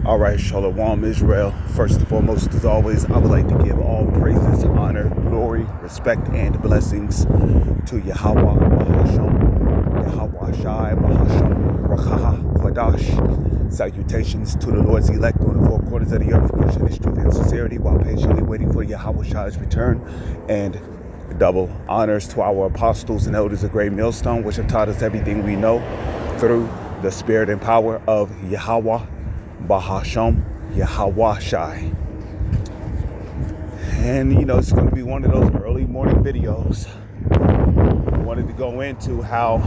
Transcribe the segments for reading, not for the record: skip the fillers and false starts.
All right, Shalom Israel. First and foremost, as always, I would like to give all praises, honor, glory, respect, and blessings to Yahweh, Bahashem, Yahweh Shai, Bahashem, Rakaha, Kwadash. Salutations to the Lord's elect on the four corners of the earth, pushing his truth and sincerity while patiently waiting for Yahweh Shai's return. And double honors to our apostles and elders of Great Millstone, which have taught us everything we know through the spirit and power of Yahweh, Bahashem, Yahweh Shai. And it's going to be one of those early morning videos. I wanted to go into how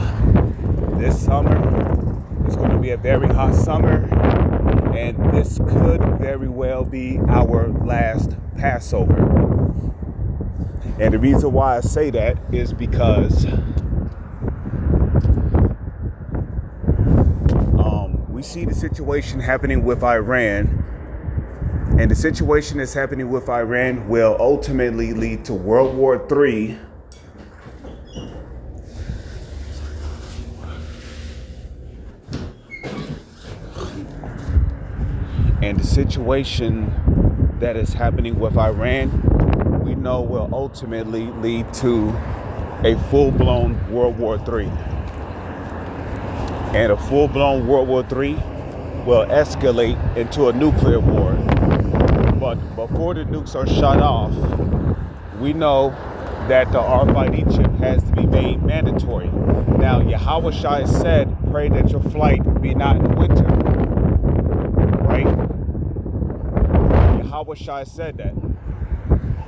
this summer is going to be a very hot summer, and this could very well be our last Passover. And the reason why I say that is because we see the situation happening with Iran, and the situation that's happening with Iran will ultimately lead to World War III. And the situation that is happening with Iran, we know will ultimately lead to a full-blown World War III. And a full-blown World War III will escalate into a nuclear war. But before the nukes are shut off, we know that the RFID chip has to be made mandatory. Now, Yahweh Shai said, pray that your flight be not in the winter. Right? Yahweh Shai said that.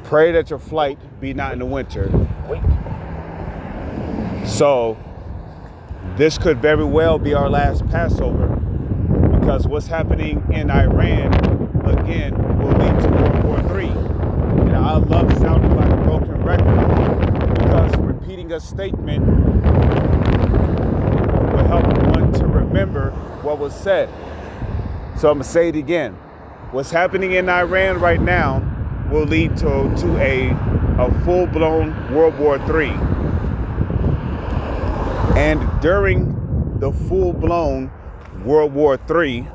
Pray that your flight be not in the winter. So, this could very well be our last Passover, because what's happening in Iran, again, will lead to World War III. And I love sounding like a broken record, because repeating a statement will help one to remember what was said. So I'm going to say it again. What's happening in Iran right now will lead to a full-blown World War III. And during the full-blown World War III,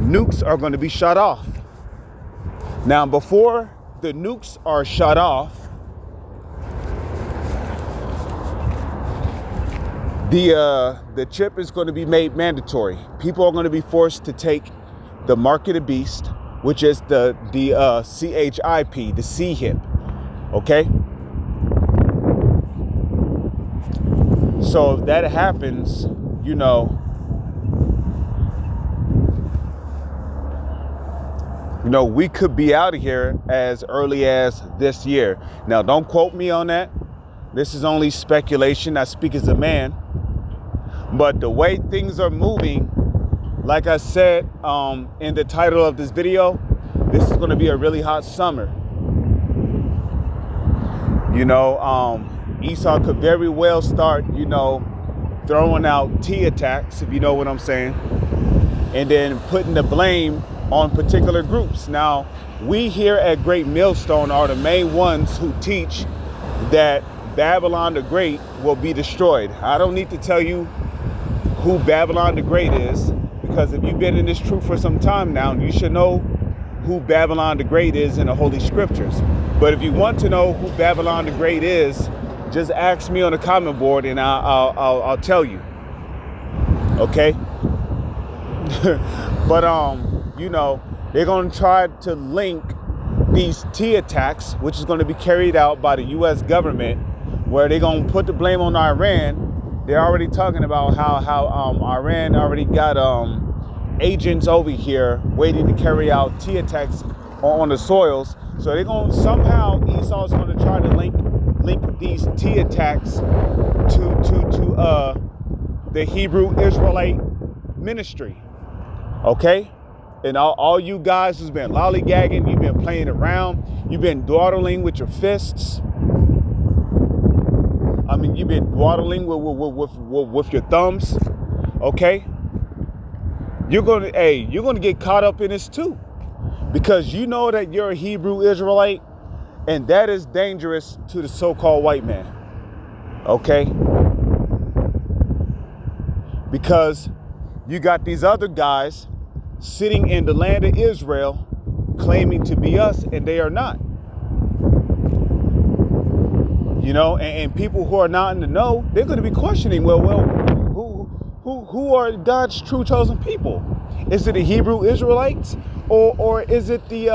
nukes are going to be shut off. Now, before the nukes are shut off, the chip is going to be made mandatory. People are going to be forced to take the mark of the beast, which is the CHIP, the C-HIP. Okay? So if that happens, we could be out of here as early as this year. Now, don't quote me on that. This is only speculation. I speak as a man. But the way things are moving, like I said in the title of this video, this is going to be a really hot summer. Esau could very well start, throwing out T attacks, if you know what I'm saying, and then putting the blame on particular groups. Now, we here at Great Millstone are the main ones who teach that Babylon the Great will be destroyed. I don't need to tell you who Babylon the Great is, because if you've been in this truth for some time now, you should know who Babylon the Great is in the Holy Scriptures. But if you want to know who Babylon the Great is, just ask me on the comment board and I'll tell you. Okay? But they're going to try to link these T attacks, which is going to be carried out by the U.S. government, where they're going to put the blame on Iran. They're already talking about how Iran already got agents over here waiting to carry out T attacks on the soils. So they're going to somehow, Esau's going to try to link these T attacks to the Hebrew Israelite ministry. Okay? And all you guys who's been lollygagging, you've been playing around, you've been dawdling with your fists. I mean, you've been dawdling with your thumbs. Okay? You're gonna get caught up in this too, because you know that you're a Hebrew Israelite, and that is dangerous to the so-called white man. Okay? Because you got these other guys sitting in the land of Israel claiming to be us, and they are not. You know, and people who are not in the know, they're going to be questioning, well, who are God's true chosen people? Is it the Hebrew Israelites, or is it the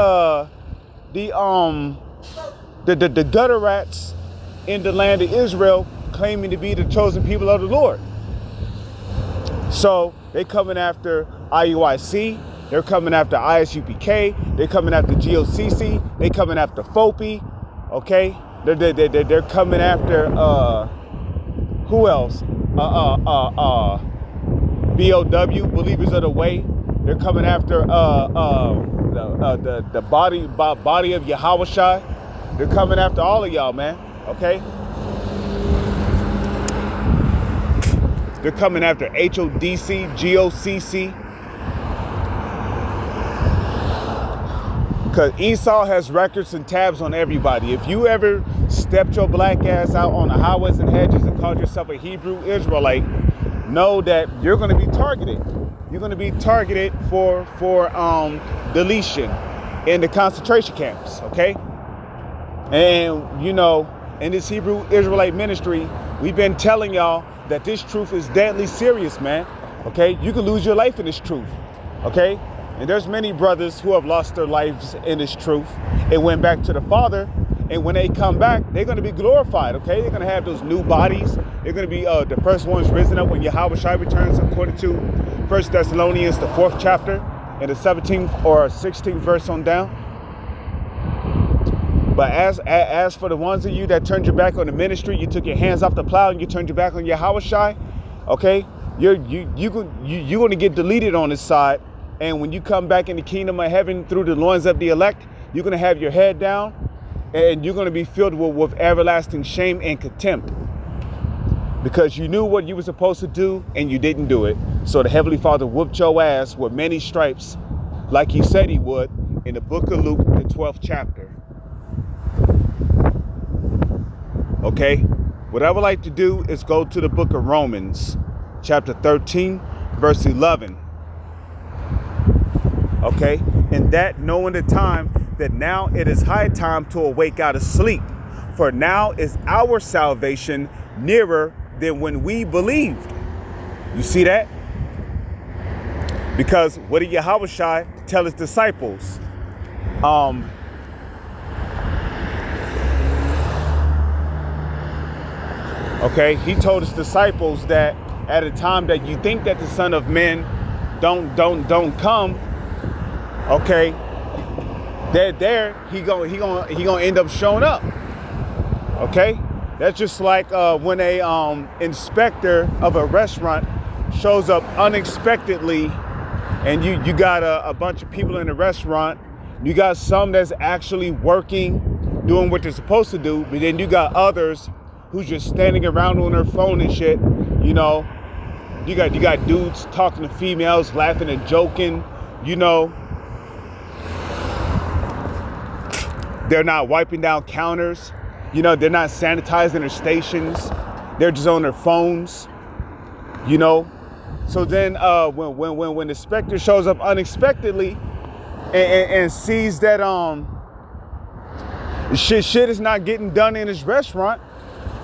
gutter rats in the land of Israel claiming to be the chosen people of the Lord? So they coming after IUIC, they're coming after ISUPK, they're coming after GOCC, they coming after FOPI, okay? They're coming after who else? BOW, Believers of the Way. They're coming after the body of Yahushua. They're coming after all of y'all, man. Okay. They're coming after HODC, GOCC. Because Esau has records and tabs on everybody. If you ever stepped your black ass out on the highways and hedges and called yourself a Hebrew Israelite, know that you're going to be targeted. You're going to be targeted for deletion in the concentration camps, okay? And, you know, in this Hebrew Israelite ministry, we've been telling y'all that this truth is deadly serious, man, okay? You can lose your life in this truth, okay? And there's many brothers who have lost their lives in this truth and went back to the Father. And when they come back, they're going to be glorified, okay? They're going to have those new bodies. They're going to be the first ones risen up when Yahushua returns, according to 1 Thessalonians, the 4th chapter, and the 17th or 16th verse on down. But as for the ones of you that turned your back on the ministry, you took your hands off the plow and you turned your back on Yahushua, okay? You're going to get deleted on this side. And when you come back in the kingdom of heaven through the loins of the elect, you're going to have your head down and you're going to be filled with everlasting shame and contempt. Because you knew what you were supposed to do and you didn't do it. So the Heavenly Father whooped your ass with many stripes like he said he would in the book of Luke, the 12th chapter. Okay? What I would like to do is go to the book of Romans, chapter 13, verse 11. Okay, and that knowing the time that now it is high time to awake out of sleep, for now is our salvation nearer than when we believed. You see that? Because what did Yahushua tell his disciples? Okay, he told his disciples that at a time that you think that the Son of Man don't come. Okay, he gonna end up showing up. Okay, that's just like when a inspector of a restaurant shows up unexpectedly, and you got a bunch of people in the restaurant. You got some that's actually working, doing what they're supposed to do, but then you got others who's just standing around on their phone and shit. You know, you got dudes talking to females, laughing and joking. You know. They're not wiping down counters. You know, they're not sanitizing their stations. They're just on their phones, you know. So then when the inspector shows up unexpectedly and sees that shit is not getting done in his restaurant,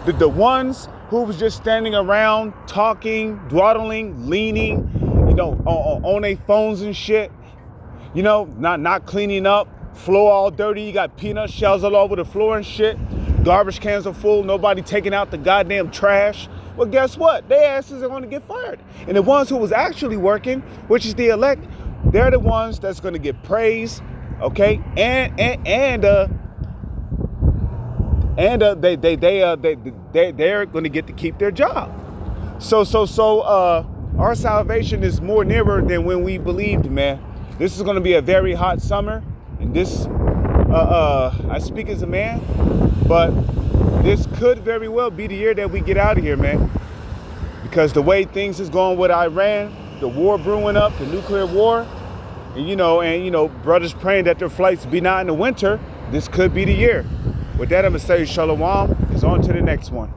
the ones who was just standing around talking, dawdling, leaning, you know, on their phones and shit, you know, not cleaning up. Floor all dirty, you got peanut shells all over the floor and shit. Garbage cans are full, nobody taking out the goddamn trash. Well, guess what? Their asses are going to get fired. And the ones who was actually working, which is the elect, they're the ones that's going to get praise, okay? And they're going to get to keep their job. So our salvation is more nearer than when we believed, man. This is going to be a very hot summer. And this, I speak as a man, but this could very well be the year that we get out of here, man. Because the way things is going with Iran, the war brewing up, the nuclear war, and you know, brothers praying that their flights be not in the winter, this could be the year. With that, I'm going to say shalom. It's on to the next one.